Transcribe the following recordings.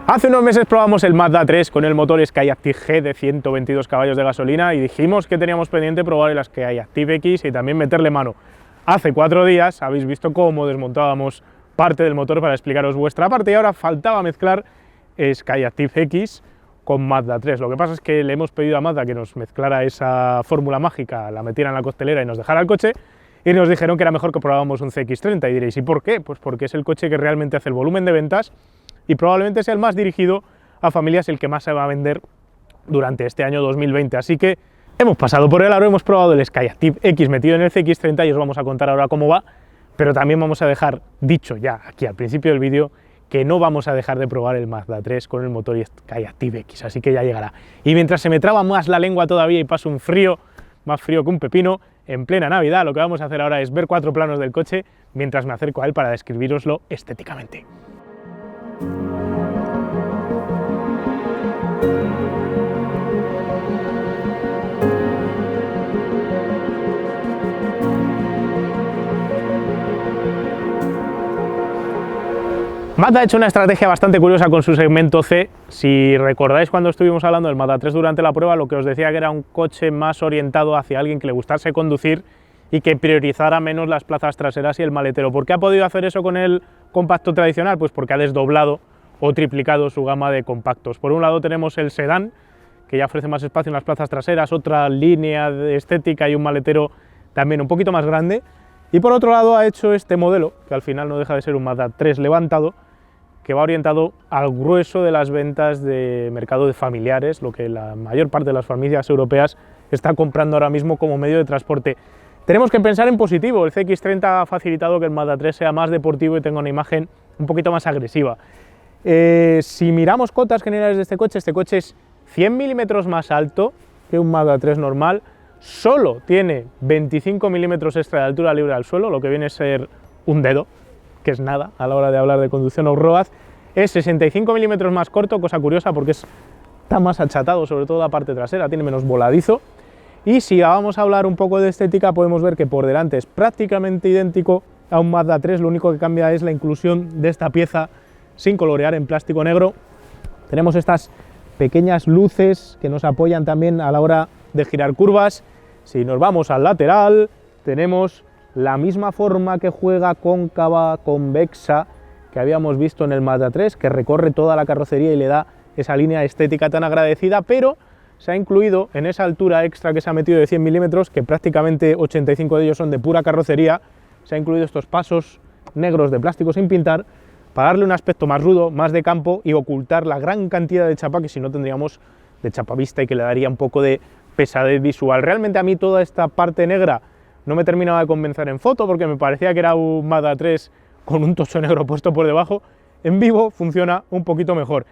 Hace unos meses probamos el Mazda 3 con el motor Skyactiv G de 122 caballos de gasolina y dijimos que teníamos pendiente probar el Skyactiv X y también meterle mano. Hace 4 días habéis visto cómo desmontábamos parte del motor para explicaros vuestra parte y ahora faltaba mezclar Skyactiv X con Mazda 3. Lo que pasa es que le hemos pedido a Mazda que nos mezclara esa fórmula mágica, la metiera en la costelera y nos dejara el coche, y nos dijeron que era mejor que probáramos un CX-30. Y diréis, ¿y por qué? Pues porque es el coche que realmente hace el volumen de ventas y probablemente sea el más dirigido a familias, el que más se va a vender durante este año 2020. Así que hemos pasado por el aro, hemos probado el Skyactiv X metido en el CX-30 y os vamos a contar ahora cómo va, pero también vamos a dejar dicho ya aquí al principio del vídeo que no vamos a dejar de probar el Mazda 3 con el motor Skyactiv X, así que ya llegará. Y mientras se me traba más la lengua todavía y paso un frío, más frío que un pepino, en plena Navidad, lo que vamos a hacer ahora es ver 4 planos del coche mientras me acerco a él para describiroslo estéticamente. Mazda ha hecho una estrategia bastante curiosa con su segmento C. Si recordáis cuando estuvimos hablando del Mazda 3 durante la prueba, lo que os decía que era un coche más orientado hacia alguien que le gustase conducir y que priorizara menos las plazas traseras y el maletero. ¿Por qué ha podido hacer eso con el compacto tradicional? Pues porque ha desdoblado o triplicado su gama de compactos. Por un lado tenemos el sedán, que ya ofrece más espacio en las plazas traseras, otra línea de estética y un maletero también un poquito más grande. Y por otro lado ha hecho este modelo, que al final no deja de ser un Mazda 3 levantado, que va orientado al grueso de las ventas de mercado de familiares, lo que la mayor parte de las familias europeas está comprando ahora mismo como medio de transporte. Tenemos que pensar en positivo, el CX-30 ha facilitado que el Mazda 3 sea más deportivo y tenga una imagen un poquito más agresiva. Si miramos cotas generales de este coche es 100 milímetros más alto que un Mazda 3 normal, solo tiene 25 milímetros extra de altura libre al suelo, lo que viene a ser un dedo, que es nada a la hora de hablar de conducción off-road. Es 65 milímetros más corto, cosa curiosa porque está más achatado, sobre todo la parte trasera, tiene menos voladizo. Y si vamos a hablar un poco de estética, podemos ver que por delante es prácticamente idéntico a un Mazda 3, lo único que cambia es la inclusión de esta pieza sin colorear en plástico negro. Tenemos estas pequeñas luces que nos apoyan también a la hora de girar curvas. Si nos vamos al lateral, tenemos la misma forma que juega cóncava, convexa, que habíamos visto en el Mazda 3, que recorre toda la carrocería y le da esa línea estética tan agradecida, pero se ha incluido en esa altura extra que se ha metido de 100 milímetros, que prácticamente 85 de ellos son de pura carrocería, se ha incluido estos pasos negros de plástico sin pintar, para darle un aspecto más rudo, más de campo y ocultar la gran cantidad de chapa que si no tendríamos de chapavista y que le daría un poco de pesadez visual. Realmente a mí toda esta parte negra no me terminaba de convencer en foto porque me parecía que era un Mazda 3 con un tocho negro puesto por debajo. En vivo funciona un poquito mejor.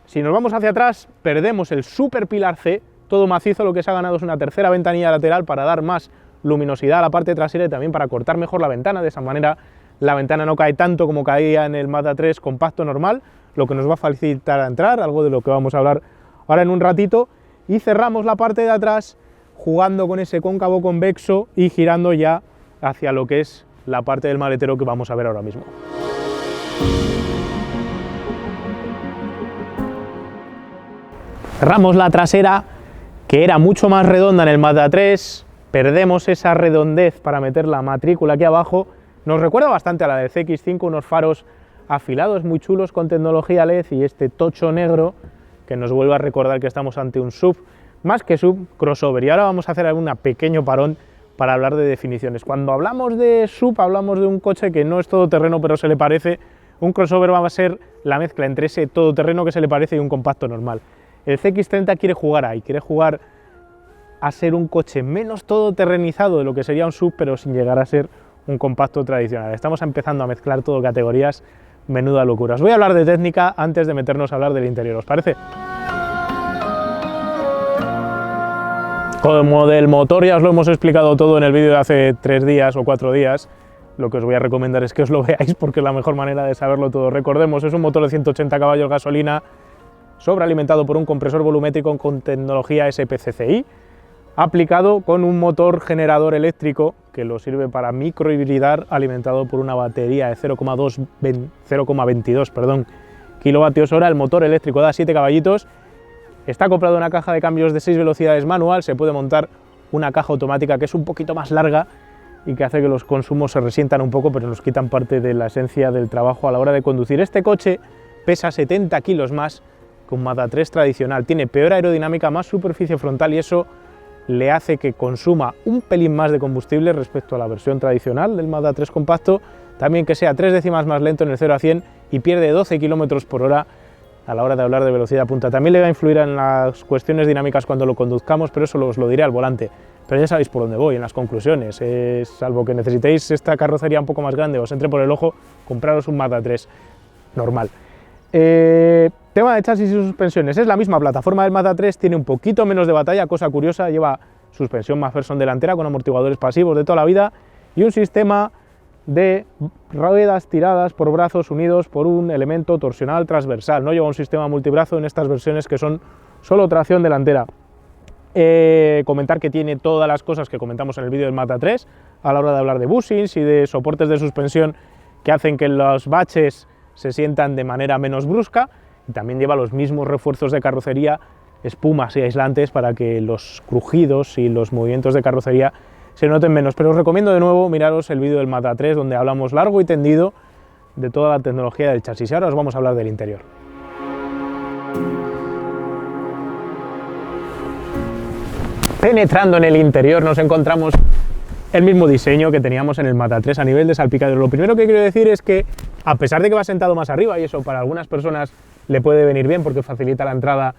Si nos vamos hacia atrás, perdemos el super pilar C, todo macizo. Lo que se ha ganado es una tercera ventanilla lateral para dar más luminosidad a la parte trasera y también para cortar mejor la ventana. De esa manera la ventana no cae tanto como caía en el Mazda 3 compacto normal, lo que nos va a facilitar a entrar, algo de lo que vamos a hablar ahora en un ratito. Y cerramos la parte de atrás jugando con ese cóncavo convexo y girando ya hacia lo que es la parte del maletero que vamos a ver ahora mismo. Cerramos la trasera, que era mucho más redonda en el Mazda 3, perdemos esa redondez para meter la matrícula aquí abajo. Nos recuerda bastante a la del CX-5, unos faros afilados muy chulos con tecnología LED y este tocho negro que nos vuelve a recordar que estamos ante un SUV, más que SUV, crossover. Y ahora vamos a hacer un pequeño parón para hablar de definiciones. Cuando hablamos de SUV hablamos de un coche que no es todoterreno pero se le parece. Un crossover va a ser la mezcla entre ese todoterreno que se le parece y un compacto normal. El CX-30 quiere jugar ahí, quiere jugar a ser un coche menos todoterrenizado de lo que sería un SUV, pero sin llegar a ser un compacto tradicional. Estamos empezando a mezclar todo categorías, menuda locura. Os voy a hablar de técnica antes de meternos a hablar del interior, ¿os parece? Como del motor ya os lo hemos explicado todo en el vídeo de hace 3 días o 4 días, lo que os voy a recomendar es que os lo veáis porque es la mejor manera de saberlo todo. Recordemos, es un motor de 180 caballos gasolina, sobrealimentado por un compresor volumétrico con tecnología SPCCI, aplicado con un motor generador eléctrico que lo sirve para microhibridar, alimentado por una batería de 0,22 kWh, el motor eléctrico da 7 caballitos, está acoplado a una caja de cambios de 6 velocidades manual, se puede montar una caja automática que es un poquito más larga y que hace que los consumos se resientan un poco, pero nos quitan parte de la esencia del trabajo a la hora de conducir. Este coche pesa 70 kilos más que un Mazda 3 tradicional, tiene peor aerodinámica, más superficie frontal y eso le hace que consuma un pelín más de combustible respecto a la versión tradicional del Mazda 3 compacto, también que sea 3 décimas más lento en el 0 a 100 y pierde 12 km por hora a la hora de hablar de velocidad punta. También le va a influir en las cuestiones dinámicas cuando lo conduzcamos, pero eso os lo diré al volante. Pero ya sabéis por dónde voy, en las conclusiones. Salvo que necesitéis esta carrocería un poco más grande o os entre por el ojo, compraros un Mazda 3 normal. Tema de chasis y suspensiones, es la misma plataforma del Mazda 3, tiene un poquito menos de batalla, cosa curiosa, lleva suspensión McPherson delantera con amortiguadores pasivos de toda la vida y un sistema de ruedas tiradas por brazos unidos por un elemento torsional transversal, no lleva un sistema multibrazo en estas versiones que son solo tracción delantera. Comentar que tiene todas las cosas que comentamos en el vídeo del Mazda 3 a la hora de hablar de bushings y de soportes de suspensión que hacen que los baches se sientan de manera menos brusca, y también lleva los mismos refuerzos de carrocería, espumas y aislantes para que los crujidos y los movimientos de carrocería se noten menos. Pero os recomiendo de nuevo miraros el vídeo del Mazda 3 donde hablamos largo y tendido de toda la tecnología del chasis. Y ahora os vamos a hablar del interior. Penetrando en el interior nos encontramos el mismo diseño que teníamos en el Mazda 3 a nivel de salpicadero. Lo primero que quiero decir es que, a pesar de que va sentado más arriba, y eso para algunas personas le puede venir bien porque facilita la entrada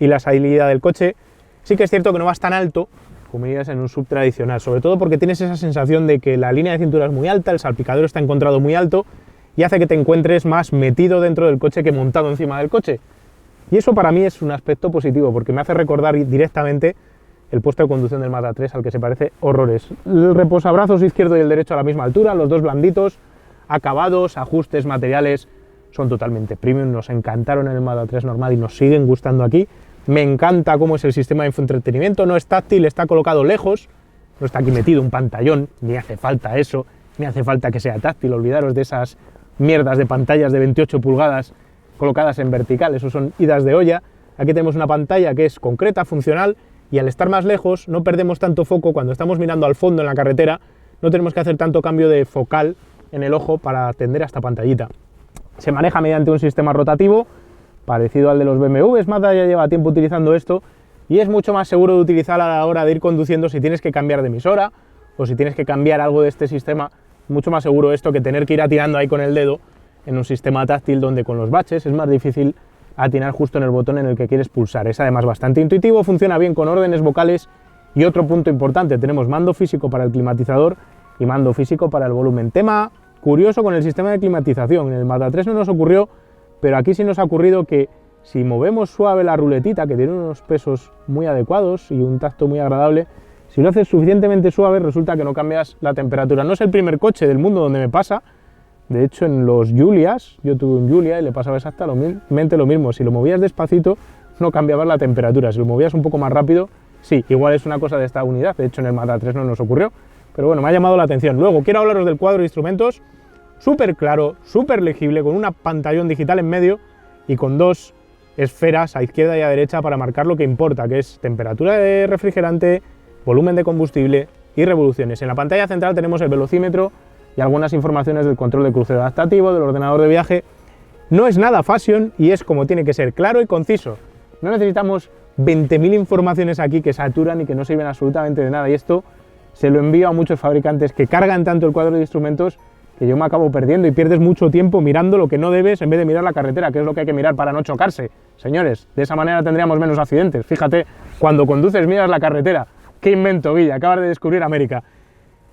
y la salida del coche, sí que es cierto que no vas tan alto como irías en un sub tradicional, sobre todo porque tienes esa sensación de que la línea de cintura es muy alta, el salpicadero está encontrado muy alto y hace que te encuentres más metido dentro del coche que montado encima del coche. Y eso para mí es un aspecto positivo porque me hace recordar directamente el puesto de conducción del Mazda 3 al que se parece horrores. El reposabrazos izquierdo y el derecho a la misma altura, los dos blanditos, acabados, ajustes, materiales, son totalmente premium, nos encantaron en el Mazda 3 normal y nos siguen gustando aquí. Me encanta cómo es el sistema de infoentretenimiento, no es táctil, está colocado lejos, no está aquí metido un pantallón, ni hace falta eso, ni hace falta que sea táctil, olvidaros de esas mierdas de pantallas de 28 pulgadas colocadas en vertical, eso son idas de olla. Aquí tenemos una pantalla que es concreta, funcional, y al estar más lejos no perdemos tanto foco cuando estamos mirando al fondo en la carretera, no tenemos que hacer tanto cambio de focal en el ojo para atender a esta pantallita. Se maneja mediante un sistema rotativo parecido al de los BMWs, Mazda ya lleva tiempo utilizando esto y es mucho más seguro de utilizar a la hora de ir conduciendo si tienes que cambiar de emisora o si tienes que cambiar algo de este sistema, mucho más seguro esto que tener que ir atinando ahí con el dedo en un sistema táctil donde con los baches es más difícil atinar justo en el botón en el que quieres pulsar. Es además bastante intuitivo, funciona bien con órdenes vocales y otro punto importante, tenemos mando físico para el climatizador y mando físico para el volumen. Tema curioso con el sistema de climatización, en el Mazda 3 no nos ocurrió, pero aquí sí nos ha ocurrido que si movemos suave la ruletita, que tiene unos pesos muy adecuados y un tacto muy agradable, si lo haces suficientemente suave resulta que no cambias la temperatura. No es el primer coche del mundo donde me pasa, de hecho en los Giulias, yo tuve un Giulia y le pasaba exactamente lo mismo, si lo movías despacito no cambiabas la temperatura, si lo movías un poco más rápido, sí, igual es una cosa de esta unidad, de hecho en el Mazda 3 no nos ocurrió, pero bueno, me ha llamado la atención. Luego quiero hablaros del cuadro de instrumentos, súper claro, súper legible, con una pantallón digital en medio y con dos esferas a izquierda y a derecha para marcar lo que importa, que es temperatura de refrigerante, volumen de combustible y revoluciones. En la pantalla central tenemos el velocímetro y algunas informaciones del control de crucero adaptativo, del ordenador de viaje. No es nada fashion y es como tiene que ser, claro y conciso. No necesitamos 20.000 informaciones aquí que saturan y que no sirven absolutamente de nada, y esto se lo envío a muchos fabricantes que cargan tanto el cuadro de instrumentos que yo me acabo perdiendo y pierdes mucho tiempo mirando lo que no debes en vez de mirar la carretera, que es lo que hay que mirar para no chocarse. Señores, de esa manera tendríamos menos accidentes. Fíjate, cuando conduces miras la carretera. ¡Qué invento, Villa! Acabas de descubrir América.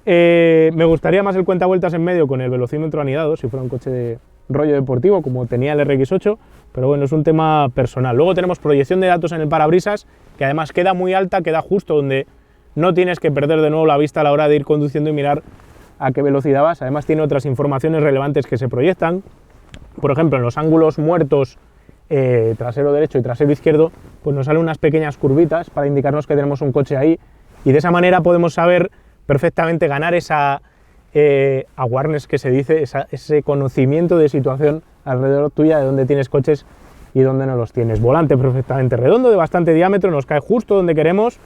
Me gustaría más el cuentavueltas en medio con el velocímetro anidado, si fuera un coche de rollo deportivo como tenía el RX8, pero bueno, es un tema personal. Luego tenemos proyección de datos en el parabrisas, que además queda muy alta, queda justo donde no tienes que perder de nuevo la vista a la hora de ir conduciendo y mirar a qué velocidad vas. Además tiene otras informaciones relevantes que se proyectan, por ejemplo en los ángulos muertos trasero derecho y trasero izquierdo, pues nos salen unas pequeñas curvitas para indicarnos que tenemos un coche ahí, y de esa manera podemos saber perfectamente ganar esa awareness que se dice, ese conocimiento de situación alrededor tuya de dónde tienes coches y dónde no los tienes. Volante perfectamente redondo, de bastante diámetro, nos cae justo donde queremos.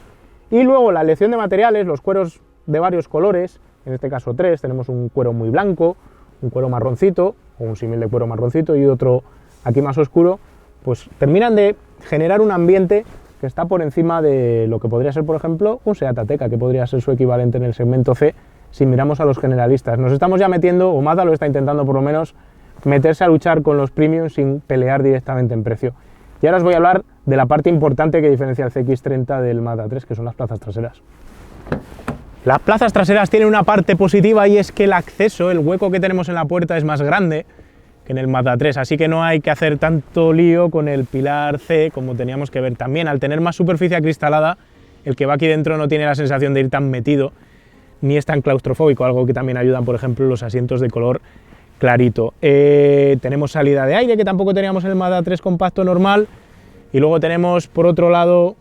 Y luego la elección de materiales, los cueros de varios colores, en este caso 3, tenemos un cuero muy blanco, un cuero marroncito, o un símil de cuero marroncito y otro aquí más oscuro, pues terminan de generar un ambiente que está por encima de lo que podría ser, por ejemplo, un Seat Ateca, que podría ser su equivalente en el segmento C, si miramos a los generalistas. Nos estamos ya metiendo, o Mazda lo está intentando por lo menos, meterse a luchar con los premium sin pelear directamente en precio. Y ahora os voy a hablar de la parte importante que diferencia el CX-30 del Mazda 3, que son las plazas traseras. Las plazas traseras tienen una parte positiva y es que el acceso, el hueco que tenemos en la puerta es más grande que en el Mazda 3, así que no hay que hacer tanto lío con el pilar C como teníamos que ver. También, al tener más superficie acristalada, el que va aquí dentro no tiene la sensación de ir tan metido, ni es tan claustrofóbico, algo que también ayudan, por ejemplo, los asientos de color clarito. Tenemos salida de aire, que tampoco teníamos en el Mazda 3 compacto normal, y luego tenemos, por otro lado,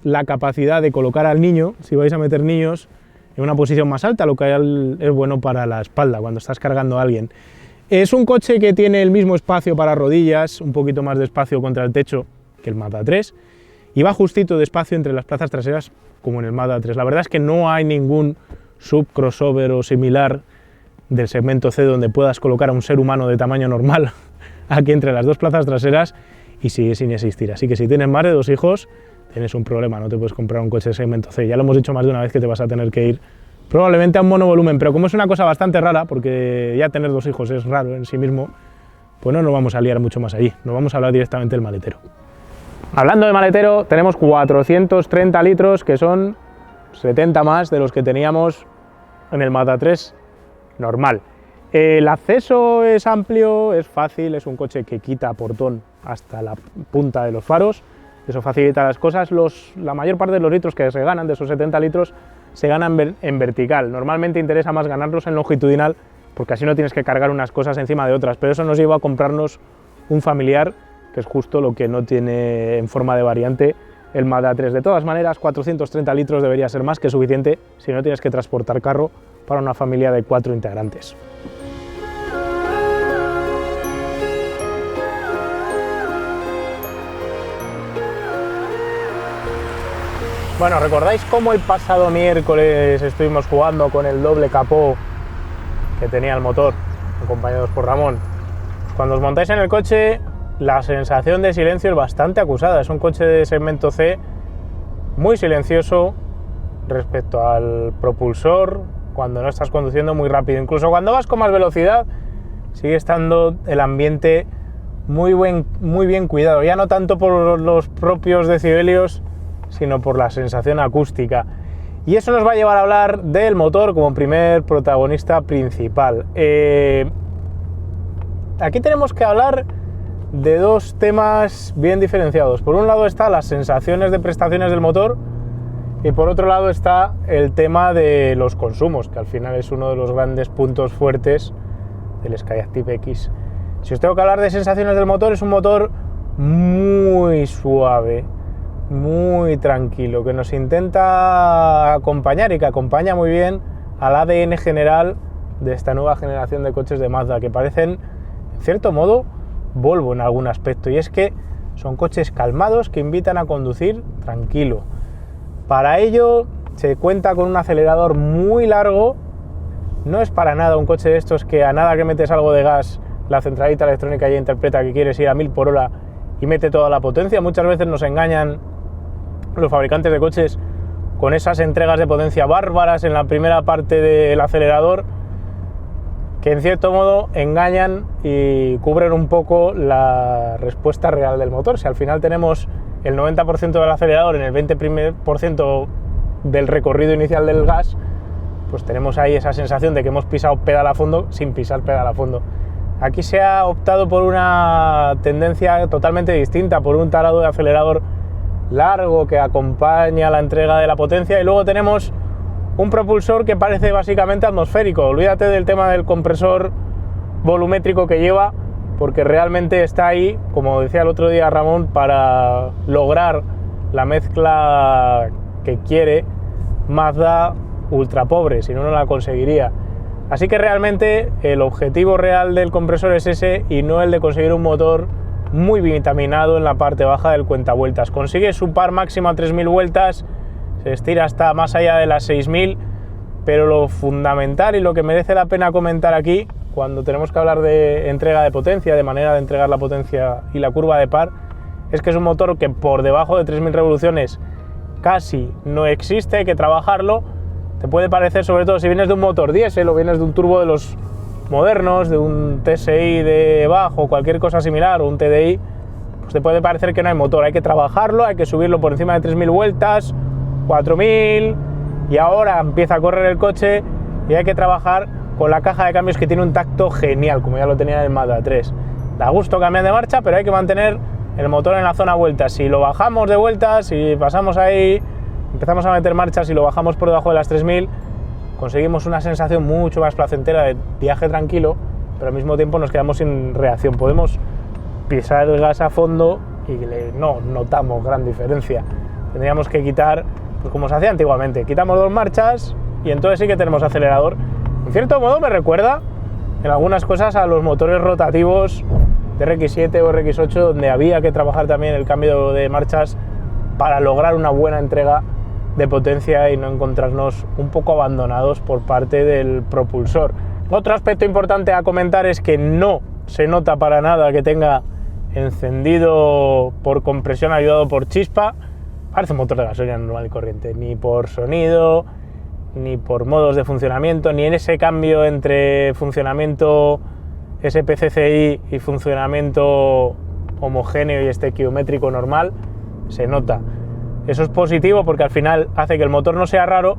la capacidad de colocar al niño, si vais a meter niños, en una posición más alta, lo que es bueno para la espalda cuando estás cargando a alguien. Es un coche que tiene el mismo espacio para rodillas, un poquito más de espacio contra el techo que el Mazda 3, y va justito de espacio entre las plazas traseras como en el Mazda 3. La verdad es que no hay ningún sub-crossover o similar del segmento C donde puedas colocar a un ser humano de tamaño normal aquí entre las dos plazas traseras, y sigue sin existir. Así que si tienes más de 2 hijos, tienes un problema, no te puedes comprar un coche de segmento C. Ya lo hemos dicho más de una vez que te vas a tener que ir probablemente a un monovolumen, pero como es una cosa bastante rara, porque ya tener 2 hijos es raro en sí mismo, pues no nos vamos a liar mucho más allí, nos vamos a hablar directamente del maletero. Hablando de maletero, tenemos 430 litros, que son 70 más de los que teníamos en el Mazda 3 normal. El acceso es amplio, es fácil, es un coche que quita portón hasta la punta de los faros, eso facilita las cosas. La mayor parte de los litros que se ganan, de esos 70 litros, se ganan en vertical. Normalmente interesa más ganarlos en longitudinal, porque así no tienes que cargar unas cosas encima de otras, pero eso nos lleva a comprarnos un familiar, que es justo lo que no tiene en forma de variante el Mazda 3. De todas maneras, 430 litros debería ser más que suficiente si no tienes que transportar carro para una familia de 4 integrantes. Bueno, ¿recordáis cómo el pasado miércoles estuvimos jugando con el doble capó que tenía el motor, acompañados por Ramón? Cuando os montáis en el coche, la sensación de silencio es bastante acusada. Es un coche de segmento C muy silencioso respecto al propulsor cuando no estás conduciendo muy rápido. Incluso cuando vas con más velocidad, sigue estando el ambiente muy bien cuidado. Ya no tanto por los propios decibelios, sino por la sensación acústica. Y eso nos va a llevar a hablar del motor como primer protagonista principal. Aquí tenemos que hablar de 2 temas bien diferenciados. Por un lado está las sensaciones de prestaciones del motor, y por otro lado está el tema de los consumos, que al final es uno de los grandes puntos fuertes del Skyactiv X. Si os tengo que hablar de sensaciones del motor, es un motor muy suave, muy tranquilo, que nos intenta acompañar y que acompaña muy bien al ADN general de esta nueva generación de coches de Mazda, que parecen, en cierto modo, Volvo en algún aspecto, y es que son coches calmados que invitan a conducir tranquilo. Para ello se cuenta con un acelerador muy largo. No es para nada un coche de estos que a nada que metes algo de gas, la centralita electrónica ya interpreta que quieres ir a 1000 por hora y mete toda la potencia. Muchas veces nos engañan los fabricantes de coches con esas entregas de potencia bárbaras en la primera parte del acelerador, que en cierto modo engañan y cubren un poco la respuesta real del motor. Si al final tenemos el 90% del acelerador en el 20% del recorrido inicial del gas, pues tenemos ahí esa sensación de que hemos pisado pedal a fondo sin pisar pedal a fondo. Aquí se ha optado por una tendencia totalmente distinta, por un tarado de acelerador largo que acompaña la entrega de la potencia, y luego tenemos un propulsor que parece básicamente atmosférico. Olvídate del tema del compresor volumétrico que lleva, porque realmente está ahí, como decía el otro día Ramón, para lograr la mezcla que quiere Mazda ultra pobre, si no, no la conseguiría. Así que realmente el objetivo real del compresor es ese y no el de conseguir un motor muy vitaminado en la parte baja del cuentavueltas. Consigue su par máximo a 3000 vueltas, se estira hasta más allá de las 6000, pero lo fundamental y lo que merece la pena comentar aquí, cuando tenemos que hablar de entrega de potencia, de manera de entregar la potencia y la curva de par, es que es un motor que por debajo de 3000 revoluciones casi no existe, hay que trabajarlo. Te puede parecer, sobre todo si vienes de un motor diésel o vienes de un turbo de los modernos, de un TSI de bajo, cualquier cosa similar, o un TDI, pues te puede parecer que no hay motor. Hay que trabajarlo, hay que subirlo por encima de 3000 vueltas, 4000, y ahora empieza a correr el coche y hay que trabajar con la caja de cambios, que tiene un tacto genial, como ya lo tenía en el Mazda 3. Da gusto cambiar de marcha, pero hay que mantener el motor en la zona vueltas. Si lo bajamos de vueltas, si pasamos ahí, empezamos a meter marchas y lo bajamos por debajo de las 3000, conseguimos una sensación mucho más placentera de viaje tranquilo, pero al mismo tiempo nos quedamos sin reacción. Podemos pisar el gas a fondo y no notamos gran diferencia. Tendríamos que quitar, pues como se hacía antiguamente, quitamos 2 marchas y entonces sí que tenemos acelerador. En cierto modo me recuerda en algunas cosas a los motores rotativos de RX7 o RX8, donde había que trabajar también el cambio de marchas para lograr una buena entrega de potencia y no encontrarnos un poco abandonados por parte del propulsor. Otro aspecto importante a comentar es que no se nota para nada que tenga encendido por compresión ayudado por chispa. Parece un motor de gasolina normal y corriente, ni por sonido, ni por modos de funcionamiento, ni en ese cambio entre funcionamiento SPCCI y funcionamiento homogéneo y estequiométrico normal se nota. Eso es positivo porque al final hace que el motor no sea raro,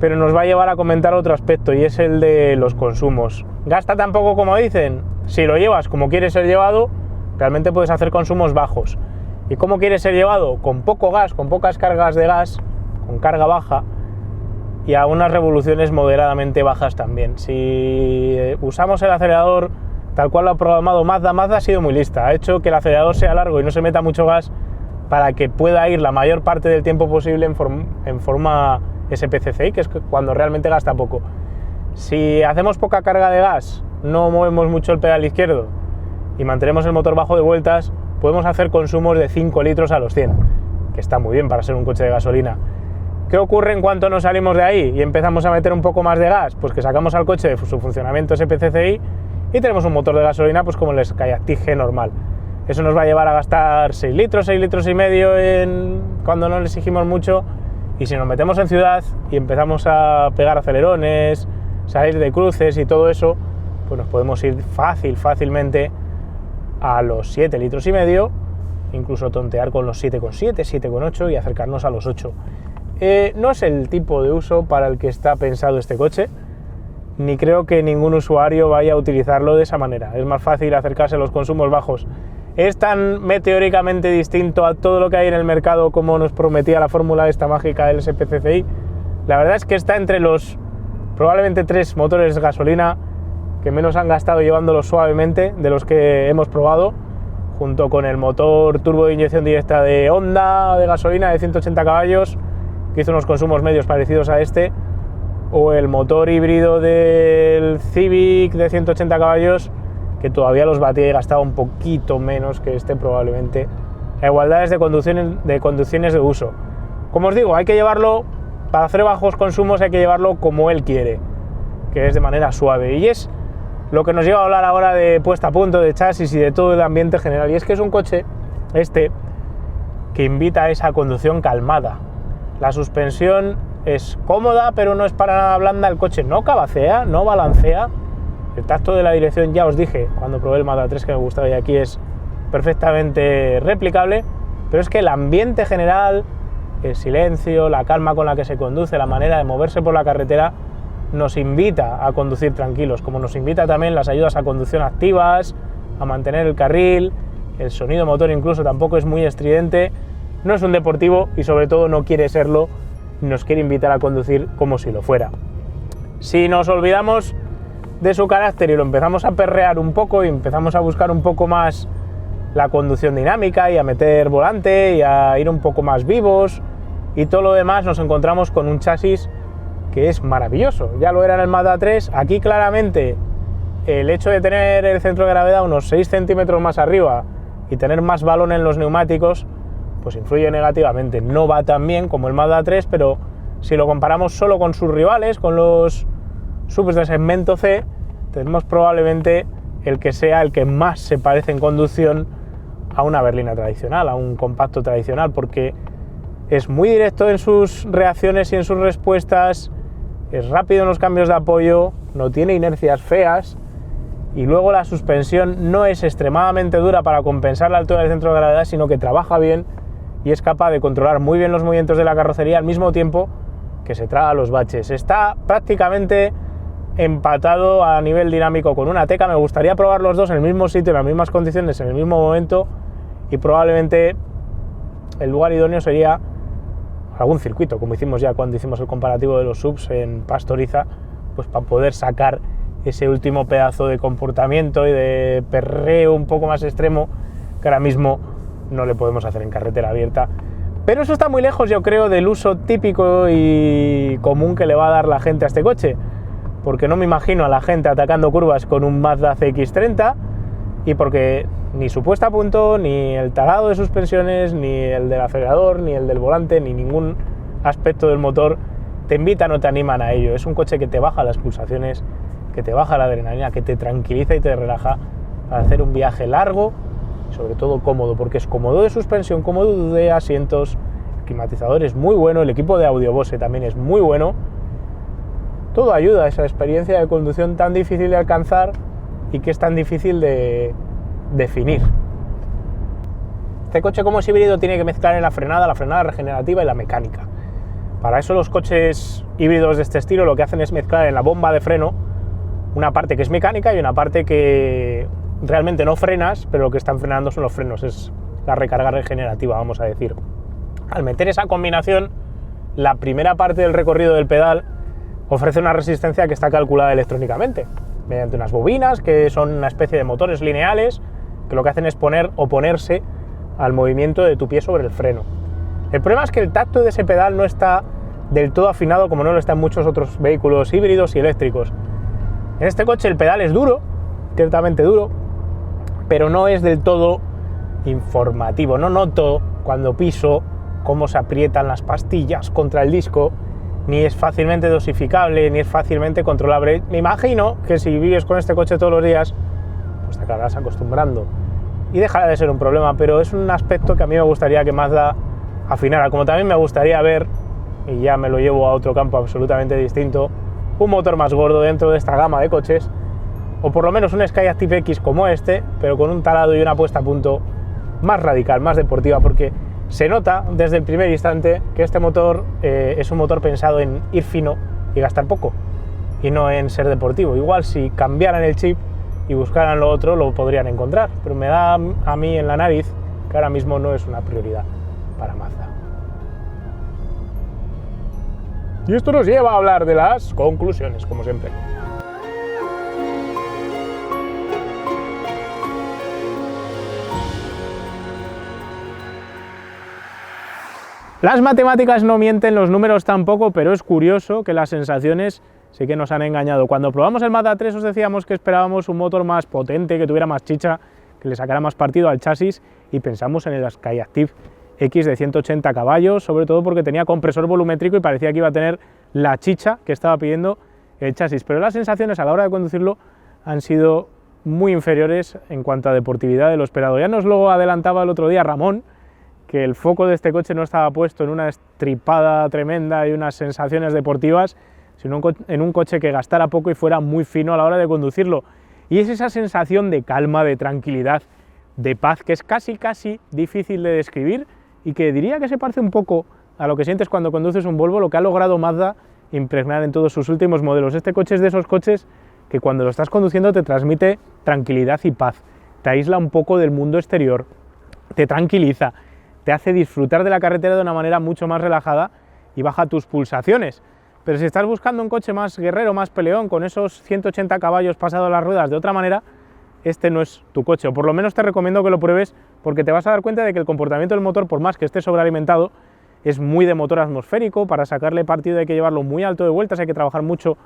pero nos va a llevar a comentar otro aspecto, y es el de los consumos. ¿Gasta tan poco como dicen? Si lo llevas como quieres ser llevado, realmente puedes hacer consumos bajos. ¿Y cómo quieres ser llevado? Con poco gas, con pocas cargas de gas, con carga baja y a unas revoluciones moderadamente bajas también. Si usamos el acelerador tal cual lo ha programado Mazda ha sido muy lista. Ha hecho que el acelerador sea largo y no se meta mucho gas para que pueda ir la mayor parte del tiempo posible en forma SPCCI, que es cuando realmente gasta poco. Si hacemos poca carga de gas, no movemos mucho el pedal izquierdo y mantenemos el motor bajo de vueltas, podemos hacer consumos de 5 litros a los 100, que está muy bien para ser un coche de gasolina. ¿Qué ocurre en cuanto nos salimos de ahí y empezamos a meter un poco más de gas? Pues que sacamos al coche de su funcionamiento SPCCI y tenemos un motor de gasolina pues como el Skyactiv G normal. Eso nos va a llevar a gastar 6 litros y medio cuando no le exigimos mucho, y si nos metemos en ciudad y empezamos a pegar acelerones, salir de cruces y todo eso, pues nos podemos ir fácilmente a los 7 litros y medio, incluso tontear con los 7,7, 7,8 y acercarnos a los 8. No es el tipo de uso para el que está pensado este coche, ni creo que ningún usuario vaya a utilizarlo de esa manera. Es más fácil acercarse a los consumos bajos. ¿Es tan meteóricamente distinto a todo lo que hay en el mercado como nos prometía la fórmula esta mágica del SPCCI? La verdad es que está entre los probablemente 3 motores gasolina que menos han gastado llevándolos suavemente de los que hemos probado, junto con el motor turbo de inyección directa de Honda de gasolina de 180 caballos, que hizo unos consumos medios parecidos a este, o el motor híbrido del Civic de 180 caballos, que todavía los batía y gastaba un poquito menos que este probablemente, a igualdades de conducciones de uso. Como os digo, hay que llevarlo, para hacer bajos consumos hay que llevarlo como él quiere, que es de manera suave, y es lo que nos lleva a hablar ahora de puesta a punto, de chasis y de todo el ambiente general. Y es que es un coche, que invita a esa conducción calmada. La suspensión es cómoda, pero no es para nada blanda. El coche no cabacea, no balancea. El tacto de la dirección, ya os dije cuando probé el Mazda 3 que me gustaba, y aquí es perfectamente replicable. Pero es que el ambiente general, el silencio, la calma con la que se conduce, la manera de moverse por la carretera, nos invita a conducir tranquilos, como nos invita también las ayudas a conducción activas, a mantener el carril. El sonido motor incluso tampoco es muy estridente, no es un deportivo y sobre todo no quiere serlo, nos quiere invitar a conducir como si lo fuera. Si nos olvidamos de su carácter y lo empezamos a perrear un poco y empezamos a buscar un poco más la conducción dinámica y a meter volante y a ir un poco más vivos y todo lo demás, nos encontramos con un chasis que es maravilloso. Ya lo era en el Mazda 3, aquí claramente el hecho de tener el centro de gravedad unos 6 centímetros más arriba y tener más balón en los neumáticos, pues influye negativamente. No va tan bien como el Mazda 3, pero si lo comparamos solo con sus rivales, con los subs de segmento C, tenemos probablemente el que sea el que más se parece en conducción a una berlina tradicional, a un compacto tradicional, porque es muy directo en sus reacciones y en sus respuestas, es rápido en los cambios de apoyo, no tiene inercias feas, y luego la suspensión no es extremadamente dura para compensar la altura del centro de gravedad, sino que trabaja bien y es capaz de controlar muy bien los movimientos de la carrocería al mismo tiempo que se traga los baches. Está prácticamente empatado a nivel dinámico con una Ateca. Me gustaría probar los dos en el mismo sitio, en las mismas condiciones, en el mismo momento, y probablemente el lugar idóneo sería algún circuito, como hicimos ya cuando hicimos el comparativo de los subs en Pastoriza, pues para poder sacar ese último pedazo de comportamiento y de perreo un poco más extremo que ahora mismo no le podemos hacer en carretera abierta. Pero eso está muy lejos, yo creo, del uso típico y común que le va a dar la gente a este coche, porque no me imagino a la gente atacando curvas con un Mazda CX-30, y porque ni su puesta a punto, ni el talado de suspensiones, ni el del acelerador, ni el del volante, ni ningún aspecto del motor te invitan o te animan a ello. Es un coche que te baja las pulsaciones, que te baja la adrenalina, que te tranquiliza y te relaja para hacer un viaje largo y sobre todo cómodo, porque es cómodo de suspensión, cómodo de asientos, el climatizador es muy bueno, el equipo de audio Bose también es muy bueno. Todo ayuda a esa experiencia de conducción tan difícil de alcanzar y que es tan difícil de definir. Este coche, como es híbrido, tiene que mezclar en la frenada regenerativa y la mecánica. Para eso los coches híbridos de este estilo lo que hacen es mezclar en la bomba de freno una parte que es mecánica y una parte que realmente no frenas, pero lo que están frenando son los frenos, es la recarga regenerativa, vamos a decir. Al meter esa combinación, la primera parte del recorrido del pedal ofrece una resistencia que está calculada electrónicamente, mediante unas bobinas que son una especie de motores lineales que lo que hacen es oponerse al movimiento de tu pie sobre el freno. El problema es que el tacto de ese pedal no está del todo afinado como no lo está en muchos otros vehículos híbridos y eléctricos. En este coche el pedal es duro, ciertamente duro, pero no es del todo informativo. No noto cuando piso cómo se aprietan las pastillas contra el disco, ni es fácilmente dosificable, ni es fácilmente controlable. Me imagino que si vives con este coche todos los días, pues te acabarás acostumbrando y dejará de ser un problema, pero es un aspecto que a mí me gustaría que Mazda afinara, como también me gustaría ver, y ya me lo llevo a otro campo absolutamente distinto, un motor más gordo dentro de esta gama de coches, o por lo menos un Skyactiv X como este, pero con un talado y una puesta a punto más radical, más deportiva, porque se nota desde el primer instante que este motor es un motor pensado en ir fino y gastar poco, y no en ser deportivo. Igual si cambiaran el chip y buscaran lo otro, lo podrían encontrar, pero me da a mí en la nariz que ahora mismo no es una prioridad para Mazda. Y esto nos lleva a hablar de las conclusiones, como siempre. Las matemáticas no mienten, los números tampoco, pero es curioso que las sensaciones sí que nos han engañado. Cuando probamos el Mazda 3 os decíamos que esperábamos un motor más potente, que tuviera más chicha, que le sacara más partido al chasis, y pensamos en el Skyactiv X de 180 caballos, sobre todo porque tenía compresor volumétrico y parecía que iba a tener la chicha que estaba pidiendo el chasis. Pero las sensaciones a la hora de conducirlo han sido muy inferiores en cuanto a deportividad de lo esperado. Ya nos lo adelantaba el otro día Ramón, que el foco de este coche no estaba puesto en una estripada tremenda y unas sensaciones deportivas, sino en un coche que gastara poco y fuera muy fino a la hora de conducirlo. Y es esa sensación de calma, de tranquilidad, de paz, que es casi difícil de describir y que diría que se parece un poco a lo que sientes cuando conduces un Volvo, lo que ha logrado Mazda impregnar en todos sus últimos modelos. Este coche es de esos coches que cuando lo estás conduciendo te transmite tranquilidad y paz, te aísla un poco del mundo exterior, te tranquiliza, te hace disfrutar de la carretera de una manera mucho más relajada y baja tus pulsaciones. Pero si estás buscando un coche más guerrero, más peleón, con esos 180 caballos pasados a las ruedas de otra manera, este no es tu coche, o por lo menos te recomiendo que lo pruebes, porque te vas a dar cuenta de que el comportamiento del motor, por más que esté sobrealimentado, es muy de motor atmosférico, para sacarle partido hay que llevarlo muy alto de vueltas, hay que trabajar mucho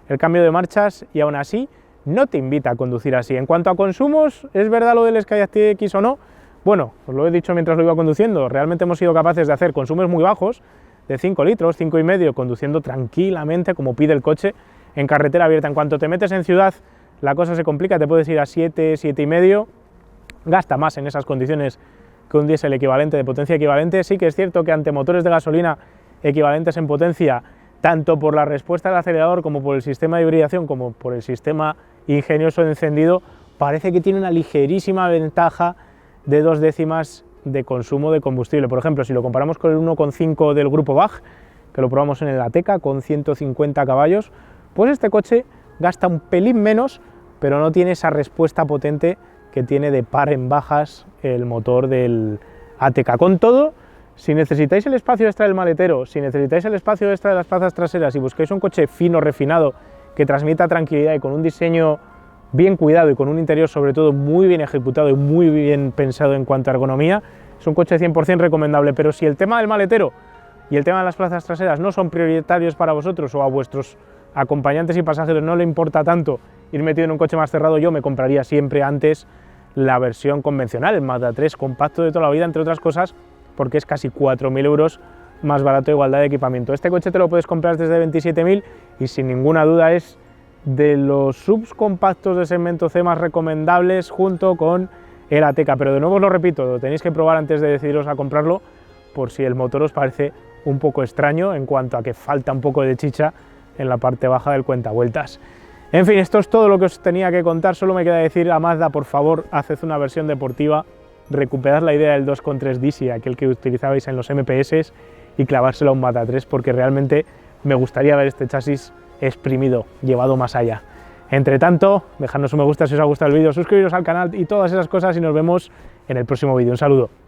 el cambio de marchas y aún así no te invita a conducir así. En cuanto a consumos, ¿es verdad lo del Skyactiv X o no? Bueno, os lo he dicho mientras lo iba conduciendo, realmente hemos sido capaces de hacer consumos muy bajos, de 5 litros, 5,5, conduciendo tranquilamente como pide el coche en carretera abierta. En cuanto te metes en ciudad, la cosa se complica, te puedes ir a 7, 7,5, gasta más en esas condiciones que un diésel equivalente, de potencia equivalente. Sí que es cierto que ante motores de gasolina equivalentes en potencia, tanto por la respuesta del acelerador como por el sistema de hibridación, como por el sistema ingenioso de encendido, parece que tiene una ligerísima ventaja de 2 décimas de consumo de combustible. Por ejemplo, si lo comparamos con el 1,5 del grupo Bach, que lo probamos en el Ateca con 150 caballos, pues este coche gasta un pelín menos, pero no tiene esa respuesta potente que tiene de par en bajas el motor del Ateca. Con todo, si necesitáis el espacio extra del maletero, si necesitáis el espacio extra de las plazas traseras y buscáis un coche fino, refinado, que transmita tranquilidad y con un diseño bien cuidado y con un interior sobre todo muy bien ejecutado y muy bien pensado en cuanto a ergonomía, es un coche 100% recomendable. Pero si el tema del maletero y el tema de las plazas traseras no son prioritarios para vosotros o a vuestros acompañantes y pasajeros no le importa tanto ir metido en un coche más cerrado, yo me compraría siempre antes la versión convencional, el Mazda 3 compacto de toda la vida, entre otras cosas porque es casi 4.000 euros más barato de igualdad de equipamiento. Este coche te lo puedes comprar desde 27.000 y sin ninguna duda es de los subs compactos de segmento C más recomendables junto con el Ateca, pero de nuevo os lo repito, lo tenéis que probar antes de decidiros a comprarlo por si el motor os parece un poco extraño en cuanto a que falta un poco de chicha en la parte baja del cuentavueltas. En fin, esto es todo lo que os tenía que contar, solo me queda decir a Mazda, por favor, haced una versión deportiva, recuperad la idea del 2.3 DC, aquel que utilizabais en los MPS, y clavárselo a un Mazda 3, porque realmente me gustaría ver este chasis exprimido, llevado más allá. Entre tanto, dejadnos un me gusta si os ha gustado el vídeo, suscribiros al canal y todas esas cosas y nos vemos en el próximo vídeo. Un saludo.